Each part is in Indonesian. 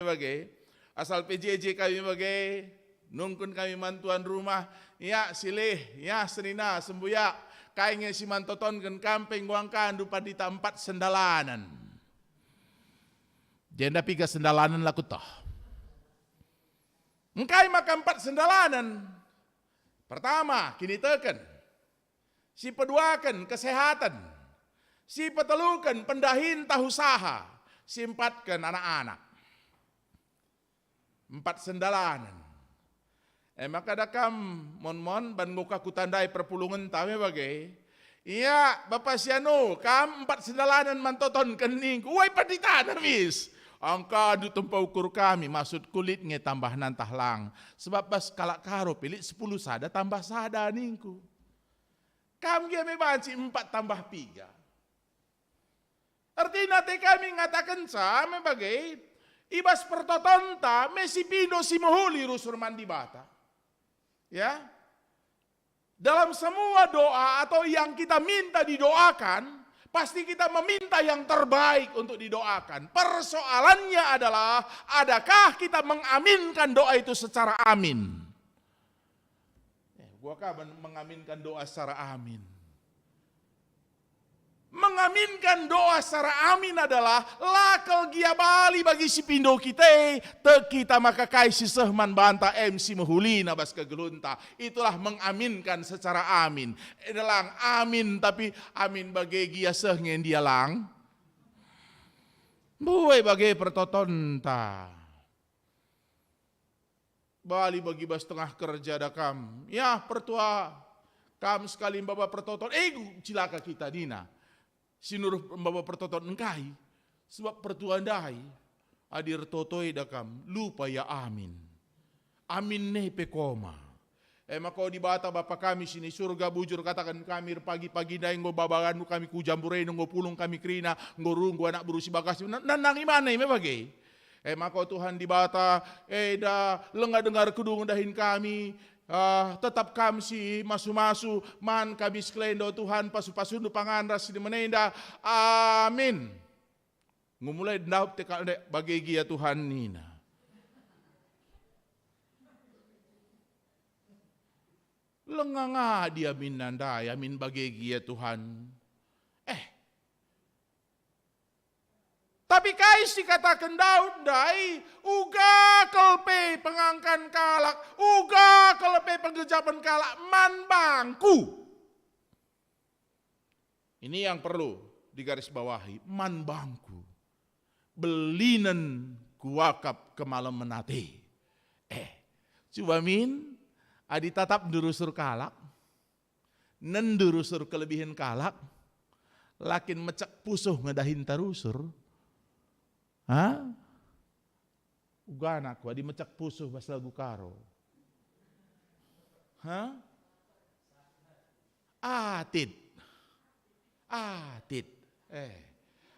bagai. Asal PJJ kami bagai, nungkun kami mantuan rumah, ya silih, ya serina sembuya, kainnya si mantoton kan kampeng guangkan dupa di tempat sendalanan. Jenda piga sendalanan laku toh. Engkai makan 4 sendalanan. Pertama, kini teken. Si peduakan kesehatan. Si petelukan pendahin tahu usaha. Si empatkan anak-anak. 4 sendalanan. Maka dakam mon ban nguka kutandai perpulungan tame bagai. Iya, Bapak Siano, kam 4 sendalanan mantoton kening. Uai padita namis. Angka du tempat ukur kami, maksud kulit nge tambah nantah lang. Sebab bas kalak karo pilih 10 sada tambah sada ningku. Kami kami banci 4 tambah 3. Artinya kami ngatakan sama bagai ibas pertotonta mesi pindo si mohuli rusur mandi bata. Ya. Dalam semua doa atau yang kita minta didoakan, pasti kita meminta yang terbaik untuk didoakan. Persoalannya adalah, adakah kita mengaminkan doa itu secara amin? Guakah mengaminkan doa secara amin? Mengaminkan doa secara amin adalah lakal gia bali bagi si pindo kita, kita maka kai si sehman banta MC mahuli nabas kegelunta. Itulah mengaminkan secara amin. Edalang amin tapi amin bagi gia sehngen dia lang. Buai bagi pertotonta. Bali bagi bas tengah kerja dakam. Ya pertua kam sekali bawa pertoton. Cilaka kita dina. Sinuruh membawa pertoton engkai, sebab pertuan dai, adir totoi dakam, lupa ya amin. Amin ne pekoma. Maka di bata bapak kami sini surga bujur katakan kami pagi-pagi dai ngo babagan kami kujambure ngo pulung kami krina ngo runggu anak berusi bagasi nanang imana me bagai. Maka Tuhan di bata da lenga dengar kudung dahin kami. Tetap kami si masu-masu man kami sklendo Tuhan pasu-pasundu panganras di menenda amin. Ngumulai ndaup teka bagi gia Tuhan nina. Lenganga dia minanda ya min bagi gia Tuhan. Tapi kais dikatakan Daud dai, uga kelpe pengangkan kalak, uga kelpe penggejapan kalak, man bangku. Ini yang perlu digarisbawahi, man bangku. Belinen kuakap ke malam menate. Coba min, adi tatap durusur kalak, nendurusur kelebihan kalak, lakin mecak pusuh ngedahin tarusur. Ugana ku adi mecak pusuh bas lagu karo. Atit.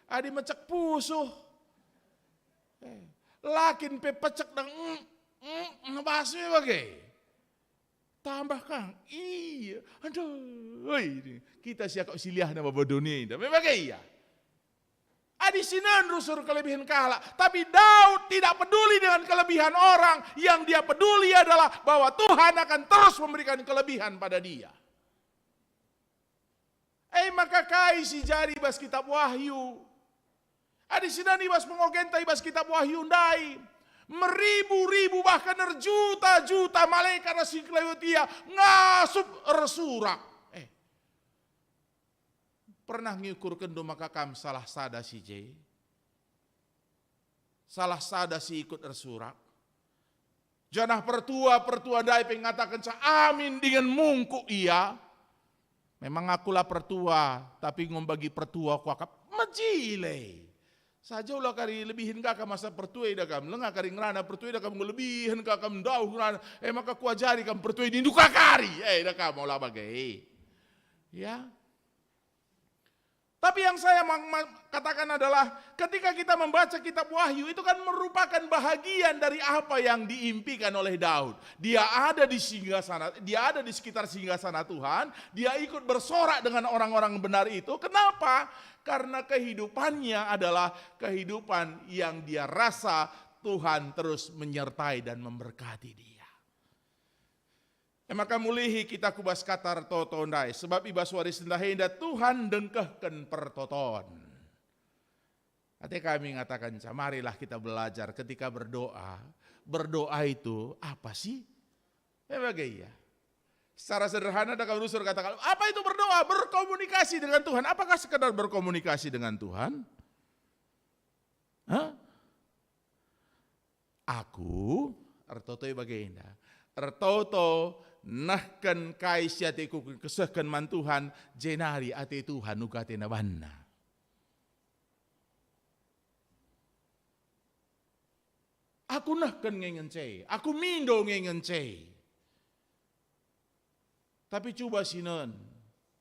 Adi mecak pusuh. Lakin pe pecek dang ngebasnya bagai. Tambah kang. Iya. Aduh. Kita siap kok siliah nama bodohnya ini. Bagai ya. Adisinan rusur kelebihan kalak. Tapi Daud tidak peduli dengan kelebihan orang. Yang dia peduli adalah bahwa Tuhan akan terus memberikan kelebihan pada dia. Maka kai si jari bas kitab Wahyu. Adisinan ibas mengogenta ibas kitab Wahyu ndai. Meribu-ribu bahkan berjuta-juta malaikat rasi kelewutia ngasup resurak. Pernah ngikur kendo maka kam salah sada si J. Salah sada si ikut resurak. Janah pertua dai pengatakan sa amin dengan mungku iya. Memang akulah pertua, tapi ngombagi pertua kuakap majile. Saja ulah kari lebihin kakak masa pertua idakam. Lengah kari ngerana pertua idakam ngelebihin kakam dauh ngerana. Maka kuajari kam pertua ini duka kari. Idakam maulah bagai. Ya. Tapi yang saya katakan adalah ketika kita membaca kitab Wahyu itu kan merupakan bahagian dari apa yang diimpikan oleh Daud. Dia ada di singgasana, dia ada di sekitar singgasana Tuhan, dia ikut bersorak dengan orang-orang benar itu. Kenapa? Karena kehidupannya adalah kehidupan yang dia rasa Tuhan terus menyertai dan memberkati dia. Maka mulihi kita kubas katar toto ndai, sebab ibas waris ndahenda Tuhan dengkehken pertoton. Hati kami mengatakan, marilah kita belajar ketika berdoa. Berdoa itu apa sih? Bagaimana? Secara sederhana ada kalau unsur katakan, apa itu berdoa? Berkomunikasi dengan Tuhan. Apakah sekedar berkomunikasi dengan Tuhan? Hah? Aku, ertoto bagaimana? Ertoto nahkan kaisyatiku kesehkan man Tuhan, jenari ati Tuhan nukate nabanna. Aku nahkan ngengencei, aku mindo ngengencei. Tapi coba sinon,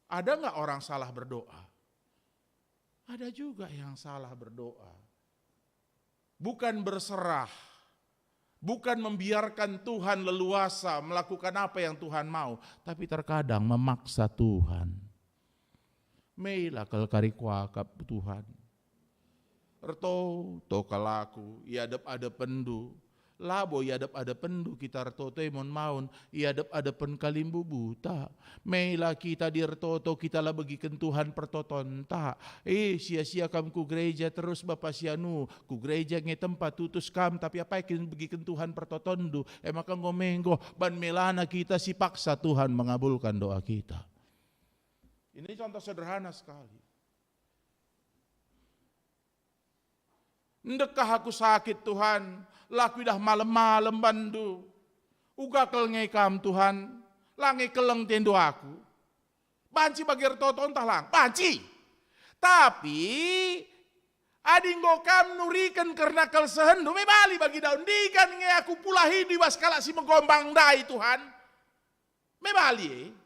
ada nggak orang salah berdoa? Ada juga yang salah berdoa. Bukan berserah, bukan membiarkan Tuhan leluasa melakukan apa yang Tuhan mau, tapi terkadang memaksa Tuhan. Meilah kalau karikuakap Tuhan. Erto to kalaku, iadap ada pendu. Labo iadap ada pendu kita retoto mon maun, iadap ada pen kalimbu buta. Meilah kita di retoto kita lah bagikan Tuhan pertoton ta. Sia-sia kam ku gereja terus Bapak sianu, ku gereja nge tempat tutus kam tapi apa yang bagikan Tuhan pertoton du. Maka ngomenggo ban melana kita si paksa Tuhan mengabulkan doa kita. Ini contoh sederhana sekali. Ndekah aku sakit Tuhan, laku dah malam-malam bandu. Uga kelengay kam Tuhan, langi keleng tendo aku. Banci bagi retoto entah lang, banci. Tapi adinggo kam nurikan karena kelsehendu, mebali bagi daun dikan nge aku pulahi di waskala si megombang dai Tuhan. Mebali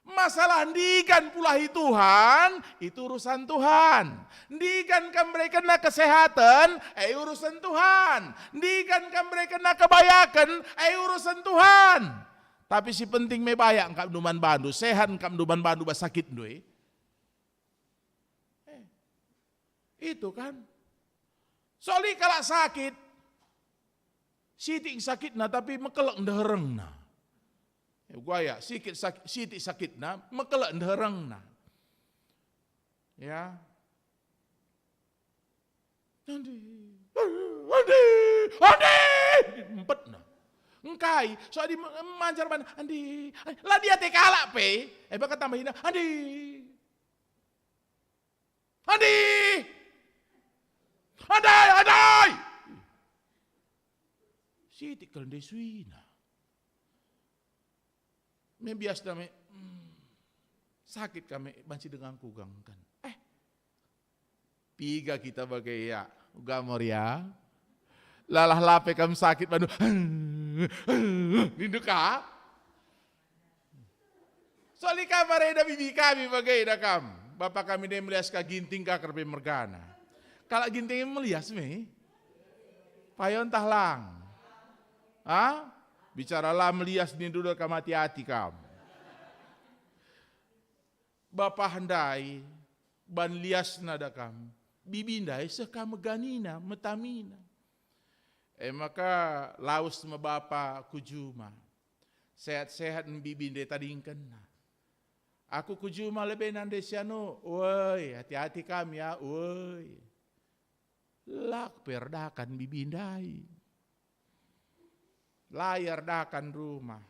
masalah ndikan pulahi Tuhan, itu urusan Tuhan. Ndikan kam mereka na kesehatan, urusan Tuhan. Ndikan kam mereka na kebayakan, urusan Tuhan. Tapi si penting me bayak kam duman bandu, sehat kam duman bandu ba sakit doi. Itu kan. Soalnya kalau sakit, sitik sakit na tapi mekelek ndereng na. Gua sikit sakit na mekelak ndereng na. Ya. Andi. Empet na. Engkai, so di mancar ban andi. Lah dia teh kalak pe. Baka tambahin andi. Andi. Andai. Sitik kalau desuina. Bias dame sakit kami banci dengan kugang kan. Piga kita bagai ya, ugamor ya. Lalah lape kam sakit bandu. Ninduka. Soalnya kamar ada bibi kami bagai dah kam. Bapak kami dia melias ka ginting ka kerbe mergana. Kalau ginting melias me, payon tahlang. Bicaralah melias ni dulu kamati hati kam. Bapak handai ban lias nada kam. Bibindai sekam ganina metamina. Maka laus sama bapak kujuma. Sehat-sehat bibindai tadingkan na. Aku kujuma lebih nande siano. Woi, hati-hati kam ya. Woi. Lak perdakan bibindai. Layar dakan rumah.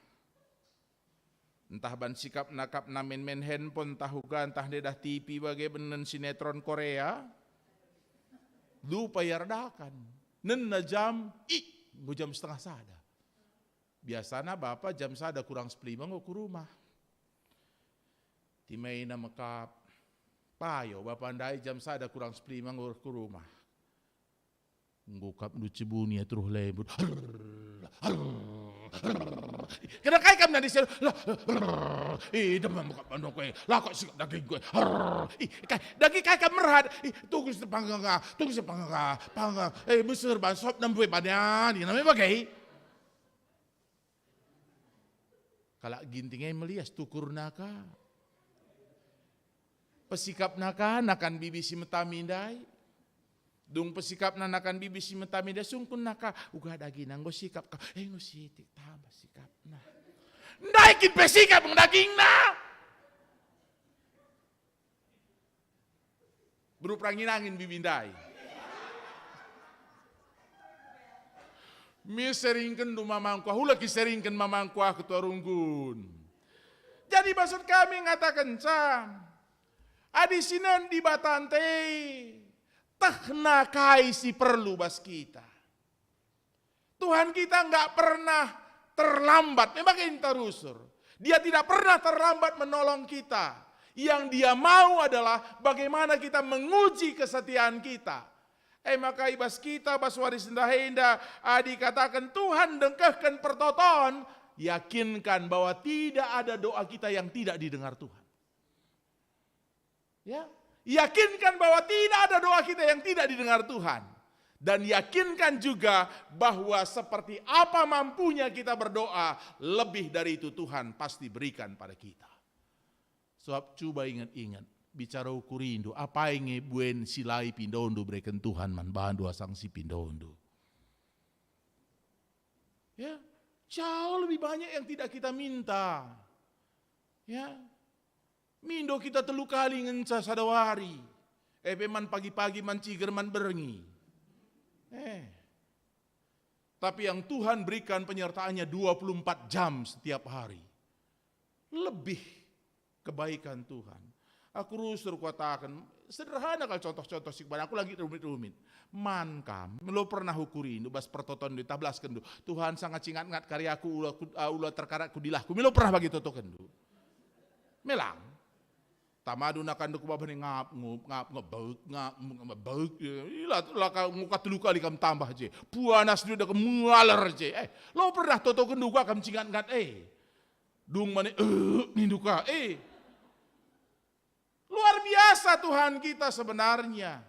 Entah ban sikap nakap namin men handphone tahuga entah dedah TV bagai benen sinetron Korea. Lupa yardakan. Nena jam, jam setengah sada. Biasanya bapak jam sada kurang 10 mau ke rumah. Timai na makap. Payo bapak andai jam sada kurang 10 mau ke rumah. Ngukap du cibunia terus lembut. Kena kai kam nanti sel. Demam buka bandung kowe. Lah kok sikap daging kowe. Daging kai kam merhat. Tunggu sepanggang. Panggang. Besar ban sop nampu padan. Ini namanya bagai. Kalau gintingnya melias tukur naka. Pesikap naka nakan bibi si metamindai. Dung pesikap nanakan bibi si metami dia sungkun naka uga daging nanggo sikap ka ngositik tambah sikap nah naikin pesikap ng daging na beruprangin bibindai mi seringkan du mamangku hula ki seringkan mamangku aku turunggun jadi maksud kami ngatakan adi sinan di batantei tahna kai si perlu bas kita. Tuhan kita enggak pernah terlambat, memang kita rusur. Dia tidak pernah terlambat menolong kita. Yang dia mau adalah bagaimana kita menguji kesetiaan kita. Maka ibas kita, bas waris ndahenda, dikatakan Tuhan dengkehkan pertoton, yakinkan bahwa tidak ada doa kita yang tidak didengar Tuhan. Ya, yakinkan bahwa tidak ada doa kita yang tidak didengar Tuhan. Dan yakinkan juga bahwa seperti apa mampunya kita berdoa, lebih dari itu Tuhan pasti berikan pada kita. Sebab coba ingat-ingat, bicara ukurindo, apa yang buen silai pindondo berikan Tuhan man bahan dua sanksi pindondo. Ya, jauh lebih banyak yang tidak kita minta. Ya, mindo kita telu kali ngenca sadawari. Man pagi-pagi man ciger man berengi. Tapi yang Tuhan berikan penyertaannya 24 jam setiap hari. Lebih kebaikan Tuhan. Aku rusur katakan, sederhana kalau contoh-contoh sikban, aku lagi rumit-rumit. Mankam, lo pernah hukurin, bas pertoton di tablas kendu. Tuhan sangat cingat-ngat karyaku ulah terkarat kudilahku. Milo pernah bagi toto kendu. Melang. Tamadu nakan duku babani ngap bauk ila muka telu kali kam tambah je puanas dia dak mengaler je lo pernah toto kenduka kam cingat-ngat dung mane ninduka luar biasa Tuhan kita sebenarnya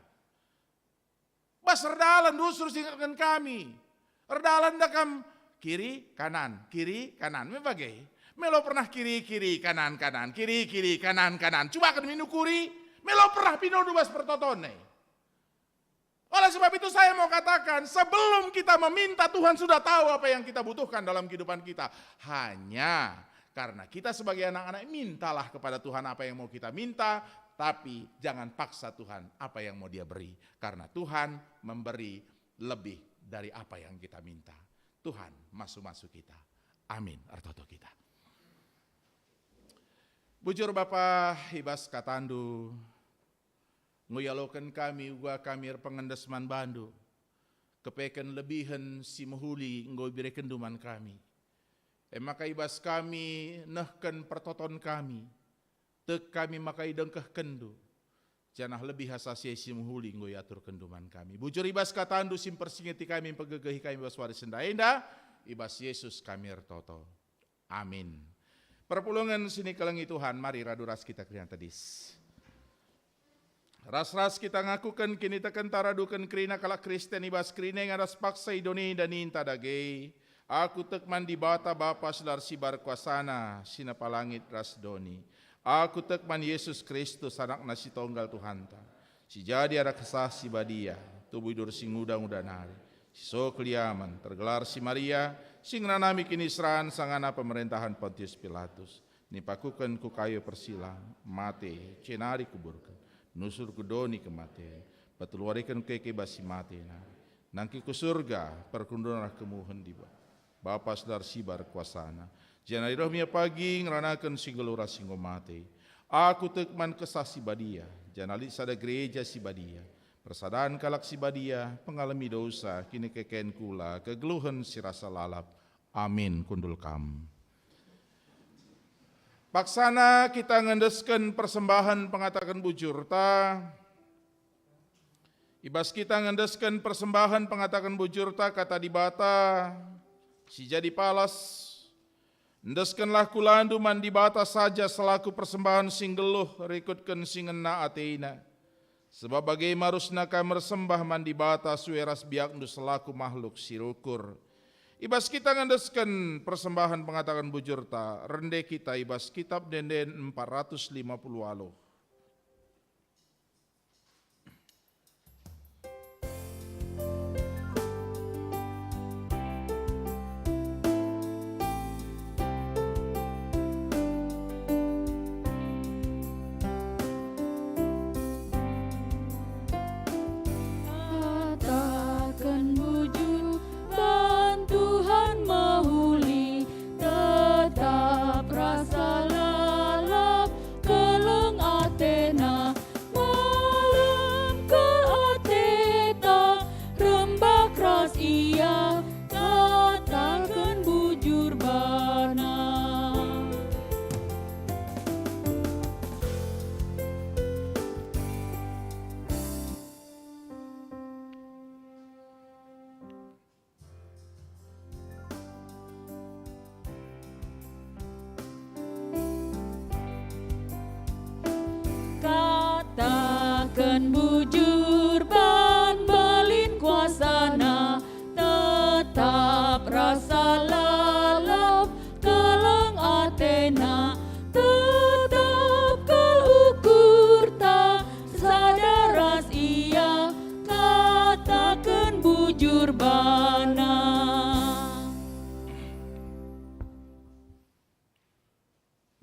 bas erdalan dusur singkatkan kami erdalan dakam kiri kanan membagai Melo pernah kiri kanan kiri kanan. Coba akan minukuri. Melo pernah pinodu bas pertotone. Oleh sebab itu saya mau katakan, sebelum kita meminta Tuhan sudah tahu apa yang kita butuhkan dalam kehidupan kita. Hanya karena kita sebagai anak-anak mintalah kepada Tuhan apa yang mau kita minta, tapi jangan paksa Tuhan apa yang mau Dia beri. Karena Tuhan memberi lebih dari apa yang kita minta. Tuhan masuk kita. Amin. Artoto kita. Bujur Bapa hibas katandu, nguyalokan kami uga kami pengendesman bandu, kepeken lebihan si muhuli ngoy berikan duman kami. Maka ibas kami nehken pertoton kami, tek kami makai dengkeh kendu, janah lebih hasasi si muhuli ngoy atur kenduman kami. Bujur ibas katandu sim persingeti kami pegegehi kami bas waris sendaenda, ibas Yesus kami ertoto. Amin. Perpulungan sini kelengi Tuhan, mari raduras kita krian tadis. Ras-ras kita ngakukan kini teken taradukan krina kalak Kristen ibas krina ngaras paksa idoni dan inta dagei. Aku tekman di bata bapa selar sibar kuasana sina palangit ras doni. Aku tekman Yesus Kristus anak nasi tonggal Tuhanta. Si jadi ada kesah si badia, tubuh dur sing udang-udang hari. Si so keliaman, tergelar si Maria, sing nanami kini seran sangana pemerintahan Pontius Pilatus. Nipakukan ku kayu persila, mate, cenari kuburkan. Nusur ku doni kematian, patuluarikan keke basi mate na. Nangki ku surga, perkunduran kemuhan diba. Bapa sedar sibar kuasana. Janari rohmia pagi ngeranakan singelura singgo mate. Aku tekman kesah si badia, janali sada gereja si badia. Persadaan kalak si badia, pengalami dosa, kini keken kula, kegeluhan si rasa lalap. Amin kundul kam. Paksana kita ngendeskan persembahan pengatakan bujur ta. Ibas kita ngendeskan persembahan pengatakan bujur ta kata dibata. Si jadi palas. Ndeskanlah kulandu man dibata saja selaku persembahan singgeluh rikutkan singena ateina. Sebab bagai marusna kami mersembah mandi bata sueras biaknu selaku makhluk sirukur. Ibas kita ngandeskan persembahan pengatakan bujur ta, rende kita ibas kitab denden 450 alo. Katakan bujur ban belin kuasana, tetap rasa lalap kelang atena, tetap kelukur tak sadaras ia, katakan bujur bana.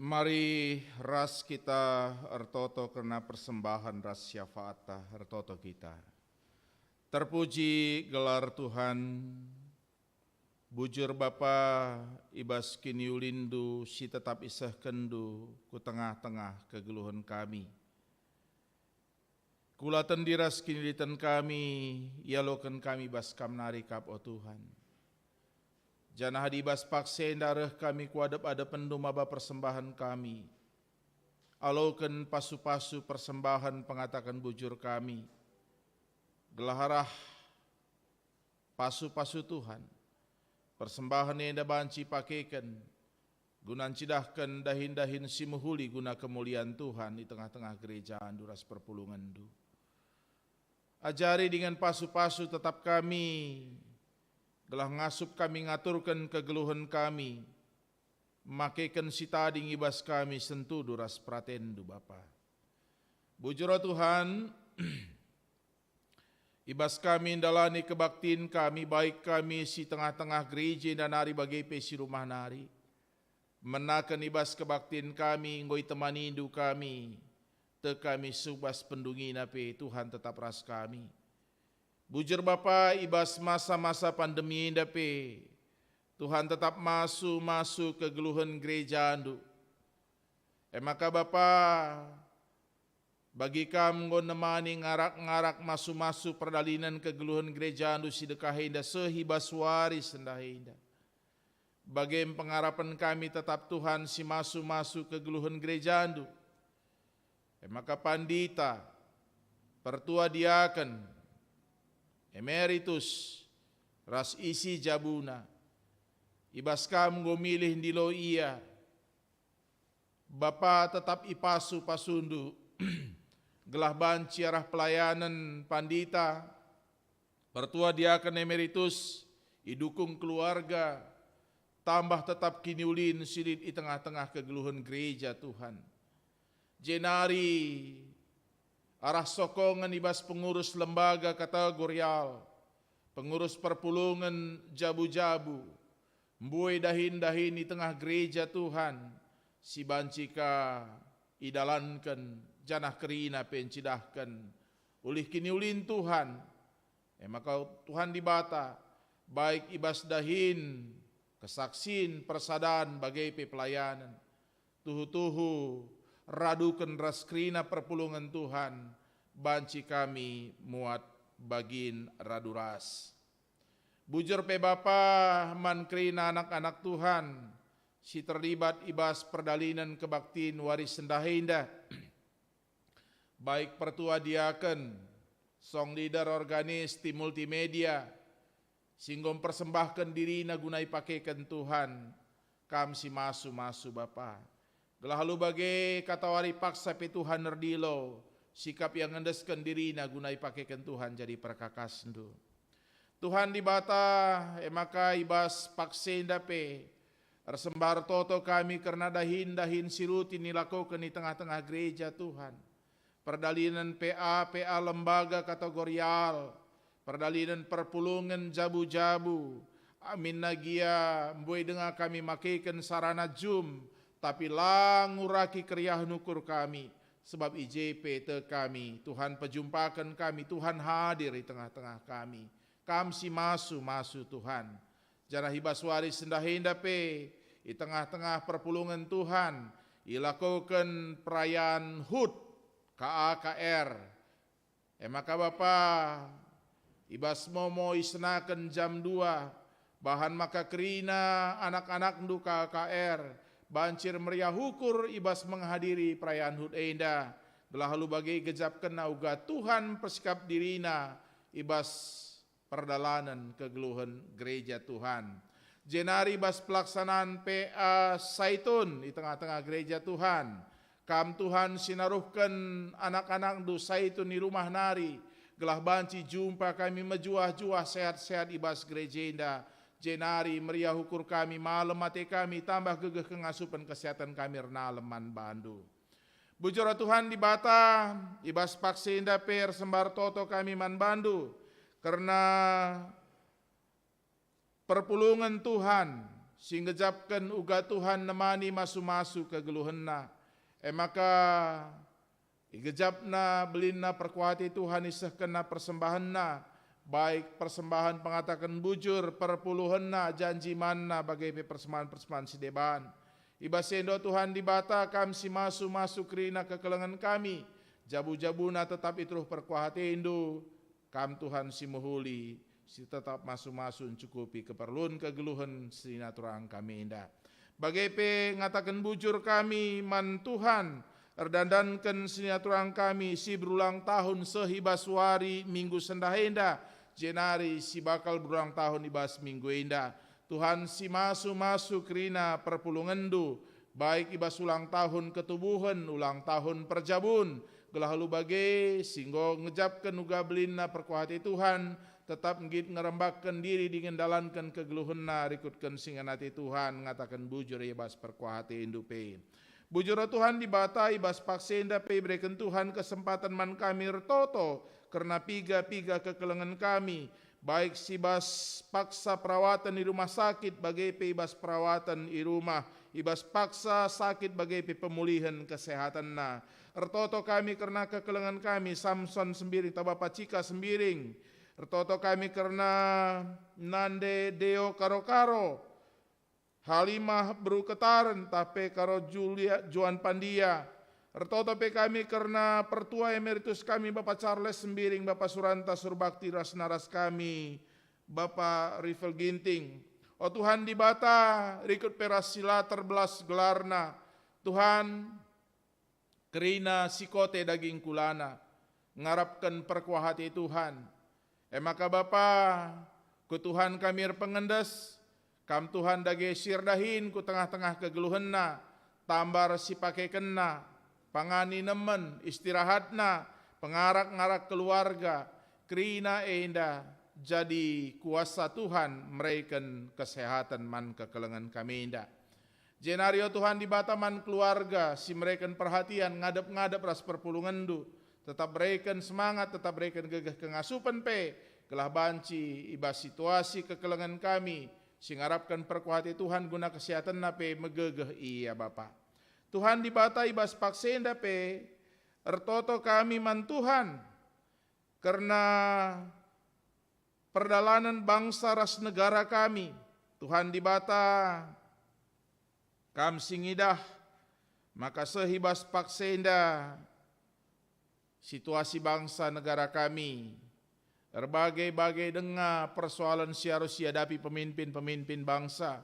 Mari ras kita ertoto karena persembahan ras syafaatah ertoto kita. Terpuji gelar Tuhan, bujur Bapa ibas kini ulindu si tetap isah kendu ku tengah-tengah kegeluhan kami. Kula tendiras kini diten kami, yaloken kami bas kamnari kap o Tuhan. Janah dibas paksen darah kami kuadap-adap pendumaba persembahan kami. Aloken pasu-pasu persembahan pengatakan bujur kami. Gelaharah pasu-pasu Tuhan. Persembahan yang banci pakaikan. Gunan cidahkan dahin-dahin si muhuli guna kemuliaan Tuhan di tengah-tengah gereja anduras perpulungan du. Ajari dengan pasu-pasu tetap kami. Gelah ngasup kami ngaturkan kegeluhan kami, makaikan si tading ibas kami sentuh duras pratendu Bapa. Bujur Tuhan, ibas kami indalani kebaktiin kami, baik kami si tengah-tengah gereja dan nari bagai pesi rumah nari. Menakan ibas kebaktiin kami, ngoi temani indu kami, te kami subas pendungi nape Tuhan tetap ras kami. Bujur Bapa ibas masa-masa pandemi indape, Tuhan tetap masuk ke geluhan gereja andu. Maka Bapa, bagi kam ngon nemani ngarak-ngarak masuk perdalinan ke geluhan gereja andu sidekah indah sehibas waris sendah indah. Bagi pengharapan kami tetap Tuhan si masuk ke geluhan gereja andu. Maka pandita, pertua diaken, emeritus, ras isi jabuna, ibas kam ngomilih ndilo iya, Bapa tetap ipasu pasundu, gelah banci arah pelayanan pandita, pertua diaken emeritus, idukung keluarga, tambah tetap kini ulin silid di tengah-tengah kegeluhan gereja Tuhan. Jenari, arah sokongan ibas pengurus lembaga kategorial, pengurus perpulungan jabu-jabu, mbuai dahin-dahin di tengah gereja Tuhan, si bancika idalankan, janah kerina pencidahkan, ulih kini ulin Tuhan, maka Tuhan dibata, baik ibas dahin, kesaksin, persadaan, bagai pelayanan, tuhu-tuhu, radukan raskrina perpulungan Tuhan, banci kami muat bagin raduras. Bujur pe Bapa mankrina anak-anak Tuhan, si terlibat ibas perdalinan kebaktiin waris sendah indah, baik pertua diaken, song leader organis tim multimedia, singgom persembahkan diri nagunai pakaikan Tuhan, kam si masu Bapa. Gelah halu bagai kata wari paksa pe Tuhan nerdilo, sikap yang ngendeskan diri nagunai pakaikan Tuhan jadi perkakas ndu. Tuhan dibata, maka ibas paksa indape, ersembar toto kami karena dahin-dahin sirutin nilakukan di tengah-tengah gereja Tuhan. Perdalinan PA lembaga kategorial, perdalinan perpulungan jabu-jabu, amin nagia, mbuai dengar kami makaikan sarana Zoom, tapi languraki kriah nukur kami, sebab IJP te kami, Tuhan pejumpakan kami, Tuhan hadir di tengah-tengah kami. Kam si masu Tuhan. Janah hibas waris sendah hindape, di tengah-tengah perpulungan Tuhan, ilakukan perayaan HUT, KAKR. Maka Bapa, ibas momo isnakan jam 2, bahan maka kerina anak-anak ndu KAKR, bancir meriah hukur ibas menghadiri perayaan HUT Enda. Gelah halu bagi gejapkan nauga Tuhan persikap dirina ibas perdalanan kegeluhan gereja Tuhan. Jenari ibas pelaksanaan PA Saitun di tengah-tengah gereja Tuhan. Kam Tuhan sinaruhkan anak-anak dosa itu di rumah nari. Gelah banci jumpa kami mejuah-juah sehat-sehat ibas gereja indah. Jenari meriah ukur kami malam mati kami tambah gegeh kengasupan kesehatan kami renaleman bandu. Bujur Tuhan di bata ibas paksi indah per sembar toto kami man bandu. Karena perpulungan Tuhan singgejapkan uga Tuhan nemani masu-masu kegeluhenna. Maka igejapna belinna perkuati Tuhan isehkena persembahanna, baik persembahan pengatakan bujur, perpuluhanna, janji manna bagai persembahan-persembahan sideban. Iba sendo Tuhan dibata kam si masu krina kekelengan kami, jabu-jabuna tetap itruh perkuati indu, kam Tuhan si muhuli, si tetap masu cukupi keperluan kegeluhan sinaturang kami indah. Bagai ngatakan bujur kami man Tuhan, erdandankan sinaturang kami si berulang tahun sehibaswari minggu sendahenda, jenari si bakal berulang tahun ibas minggu indah. Tuhan si masu krina perpulungandu, baik ibas ulang tahun ketubuhan, ulang tahun perjabun, gelah lu bagai singgo ngejapkan uga belinna perkuhati Tuhan, tetap ngit ngerembakkan diri dingendalankan kegeluhunna rikutkan singanati Tuhan ngatakan bujur ibas perkuhati indupe. Bujur Tuhan dibata ibas paksenda pe berikan Tuhan kesempatan man kami retoto karena piga-piga kekelengan kami, baik sibas paksa perawatan di rumah sakit bagai pe ibas perawatan di rumah, ibas paksa sakit bagai pe pemulihan kesehatan na. Retoto kami karena kekelengan kami, Samson sembiring tabapa Cika sembiring. Retoto kami karena Nande Deo Karo-Karo, Halimah Beruketaran, tape karo Juan Pandia. Retoto pe kami karena pertua emeritus kami Bapak Charles sembiring, Bapak Suranta Surbakti Rasnaras kami, Bapak Rivel Ginting. Oh Tuhan dibata rikut perasila terbelas gelarna. Tuhan kerina sikote daging kulana, ngarapkan perkuahati Tuhan. Maka Bapa, ku Tuhan kami pengendes, kam Tuhan dage sirdahin ku tengah-tengah kegeluhenna, tambar si pakai kena, pangani nemen, istirahatna, pengarak-ngarak keluarga, krina enda, jadi kuasa Tuhan mereken kesehatan man kekelengan kami indah. Jenario Tuhan di bataman keluarga, si mereken perhatian, ngadep-ngadep ras perpulungan du, tetap berikan semangat, tetap berikan gegah kengasupan pe, gelah banci ibas situasi kekelengan kami, singarapkan perkuhati Tuhan guna kesehatan na pe megegeh iya Bapa. Tuhan dibata ibas paksenda pe, ertoto kami man Tuhan, karena perdalanan bangsa ras negara kami, Tuhan dibata kam singidah, maka sehibas paksenda situasi bangsa negara kami, berbagai-bagai dengar persoalan siarus dihadapi pemimpin-pemimpin bangsa,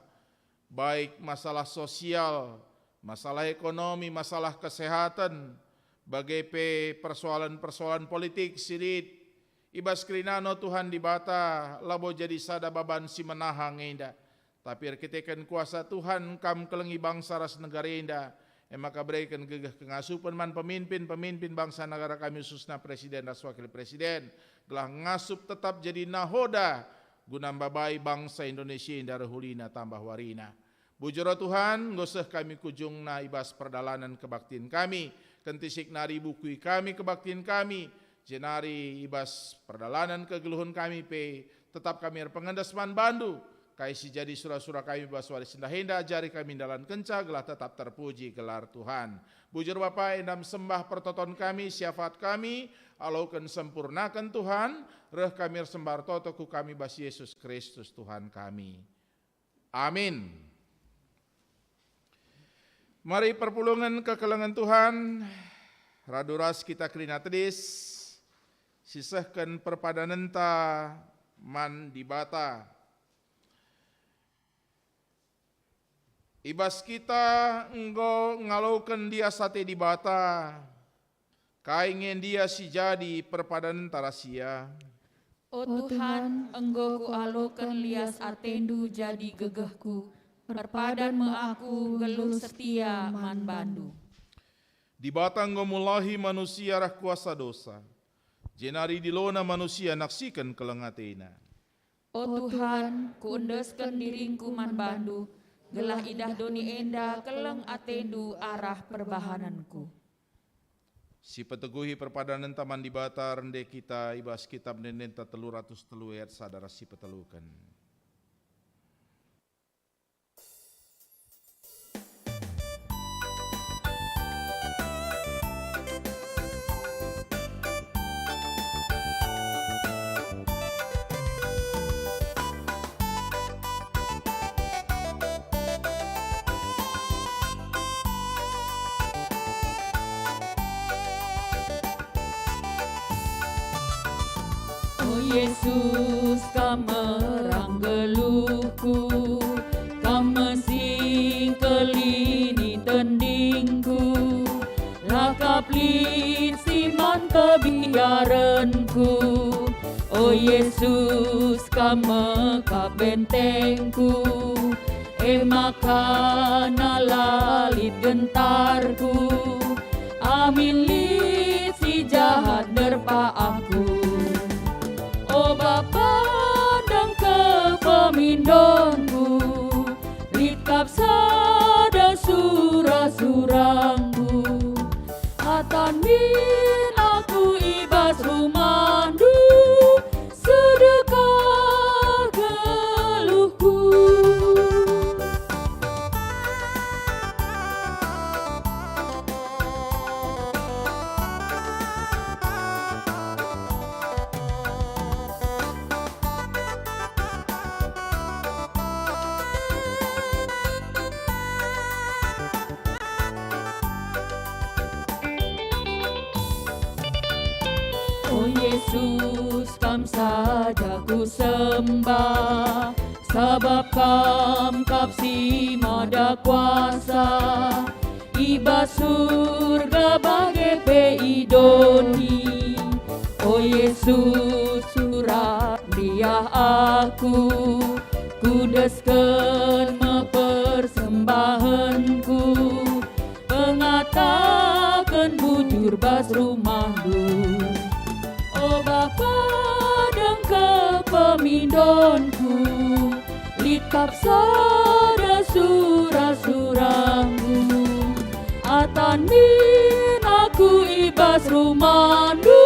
baik masalah sosial, masalah ekonomi, masalah kesehatan, bagai persoalan-persoalan politik sirit, ibas krinano Tuhan dibata, labo jadi sada baban si menahang indah, tapi arkitekan kuasa Tuhan kam kelengi bangsa ras negara indah, maka berikan gegah kengasupan man pemimpin bangsa negara kami khususnya presiden dan wakil presiden, gelah ngasup tetap jadi nahoda guna babai bangsa Indonesia indah rehulina tambah warina. Bujur Tuhan ngoseh kami kujungna ibas perdalanan kebaktian kami, kentisik nari bukui kami kebaktian kami, jenari ibas perdalanan kegeluhun kami pe, tetap kami pengendas man bandu, kaisi jadi surah-surah kami baswari sendahenda jari kami dalam kenca gelah tetap terpuji gelar Tuhan. Bujur Bapa endam sembah pertoton kami, syafaat kami, alaukan sempurnakan Tuhan, reh kami sembar totoku kami bas Yesus Kristus Tuhan kami. Amin. Mari perpulungan kekelengan Tuhan, raduras kita krina tedis, sisahkan perpadanenta man dibata. Ibas kita enggo ngalaukan dia sate di bata, kaingen dia si jadi perpadan tarasia. O Tuhan, enggo ku alokan lias atendu jadi gegehku, perpadan me aku geluh setia man bandu. Di batang ngomulahi manusia rah kuasa dosa. Jenari di lona manusia naksikan kelengatena. O Tuhan, kuundeskeun diringku man bandu, gelah idah doni enda keleng atendu arah perbahananku. Si peteguhi perpadanan taman di bata rende kita ibas kitab nenta 303 ayat sadara si petelukan. O Yesus, kamerang geluhku, kamesing kelini tendingku, lakap lin siman kebiaranku. O Yesus, kame kabentengku, emakana lalit gentarku, amin lit si jahat nerpa aku. O Bapa dan kepemindonku, litkap sada surah-surangku, atan min aku ibas rumandu, sedekah geluhku. O Yesus, kam saja ku sembah, sebab kam kapsi mada kuasa, iba surga bagai peidoni. O Yesus, surat dia aku, kudeskeun mepersembahanku, pengatakan bujur bas rumahku. O Bapa dan kepemindonku, litkap sada surah-surahmu, atan min aku ibas rumandu,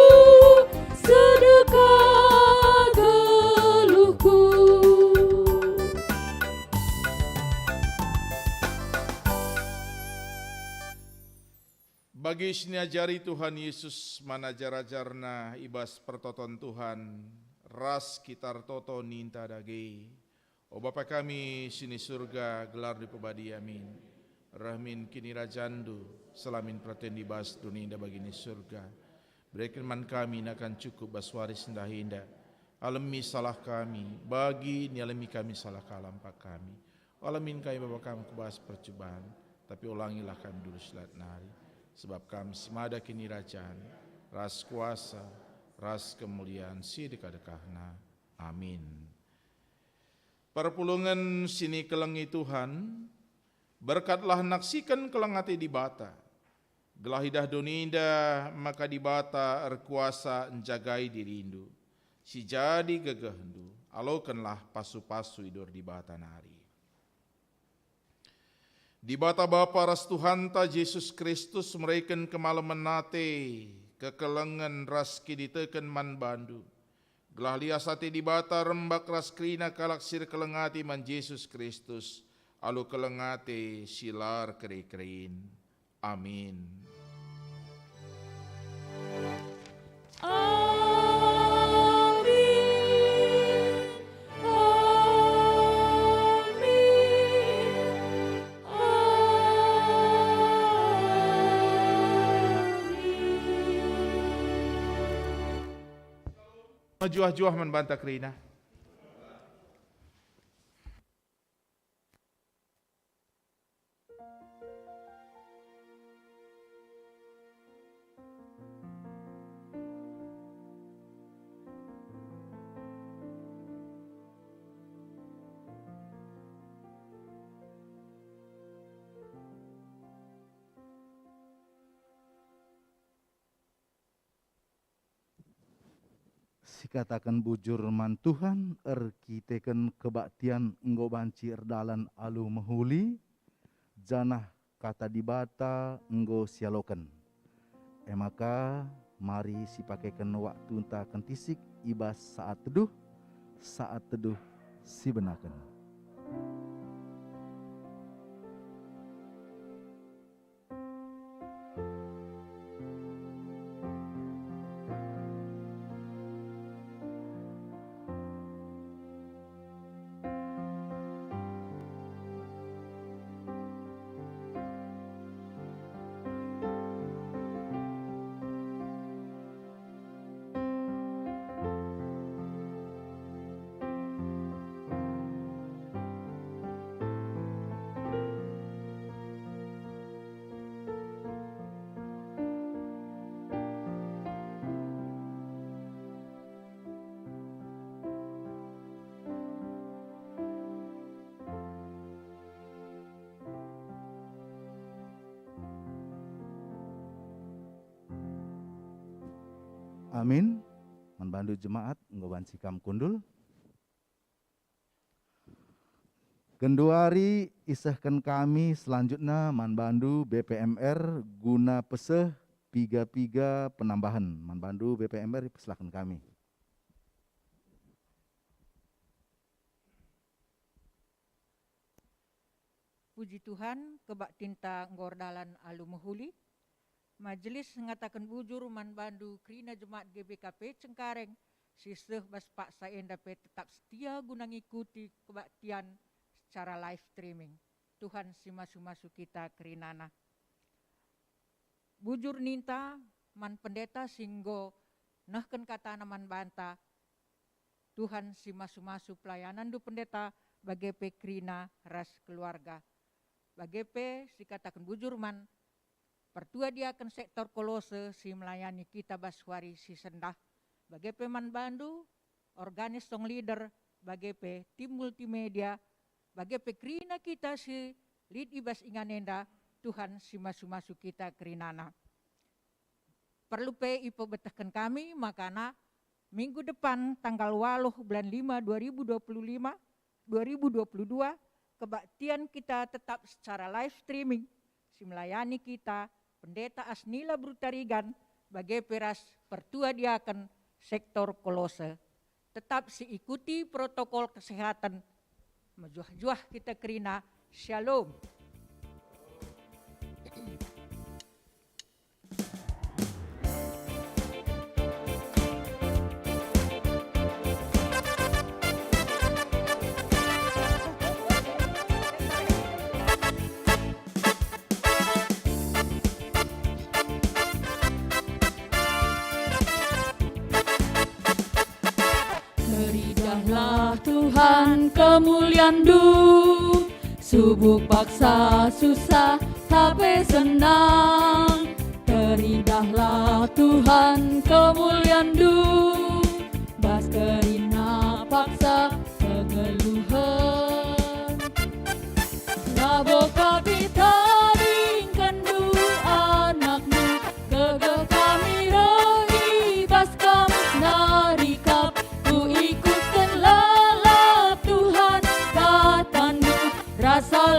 sedekah geluhku. Bagi siniajari Tuhan Yesus manajar-ajarna ibas pertoton Tuhan, ras kitar toto ninta dage. O Bapa kami sini surga, gelar di pebadi amin. Rahmin kini rajandu, selamin praten dibas dunia bagini surga. Berikan man kami nakan cukup baswaris ndah indah. Alami salah kami, bagi ni alami kami salah kalampak kami. Alamin kami Bapa kami kubahas percobaan, tapi ulangilah kami dulu selat nari. Sebab kami semada kini rajaan, ras kuasa, ras kemuliaan si dekah-dekahna. Amin. Perpulungan sini kelengi Tuhan, berkatlah naksikan kelengati di bata. Gelahidah doninda maka di bata erkuasa enjagai dirindu. Si jadi gegehendu, alokanlah pasu-pasu idur di bata nari. Di bata Bapa ras Tuhanta Yesus Kristus mereken kemalaman nate, kekelengan ras kiditeken man bandu. Gelah liasate di bata rembak ras krina kalaksir kelengati man Yesus Kristus, alu kelengate silar kere-kerein. Amin. Majuah-juah man banta krina. sikatakan bujur man Tuhan kitakan kebaktian enggo banci erdalan alu mehuli janah kata dibata enggo sialoken. Maka mari sipakaikan waktu unta kentisik ibas saat teduh si benaken. Amin. Membantu jemaat nggoban sikam kundul. Genduari isahkan kami selanjutnya manbandu BPMR guna peseh piga penambahan. Manbandu BPMR silakan kami. Puji Tuhan, kebak tinta ngordalan alu mehuli. Majelis mengatakan bujur manbandu krina jemaat GBKP Cengkareng siseh baspak saya dapat tetap setia guna ngikuti kebaktian secara live streaming. Tuhan si masu-masu kita kerinana. Bujur ninta man pendeta singgo nahken kata naman banta. Tuhan si masu-masu pelayanan du pendeta bagi krina ras keluarga. Bagi si katakan bujur man pertua dia akan sektor kolose si melayani kita baswari si sendah. Bagi peman bandu, organis song leader, bagi tim multimedia, bagi krina kita si lead ibas inganenda, Tuhan si masu-masu kita kerinana. Perlu ipo betahkan kami, makana minggu depan tanggal 8 bulan 5 2022, kebaktian kita tetap secara live streaming, si melayani kita, Pendeta Asnila Brutarigan bagi peras pertua diaken sektor kolose. Tetap ikuti protokol kesehatan. Majuah-juah kita kerina. Shalom. Teridah Tuhan kemuliaan du, subuk paksa susah tapi senang. Teridahlah Tuhan kemuliaan du, bas kerina paksa kegeluhan. Labo kapita ringkan du anakmu, kegel kami rohi bas kam narikap. Rasa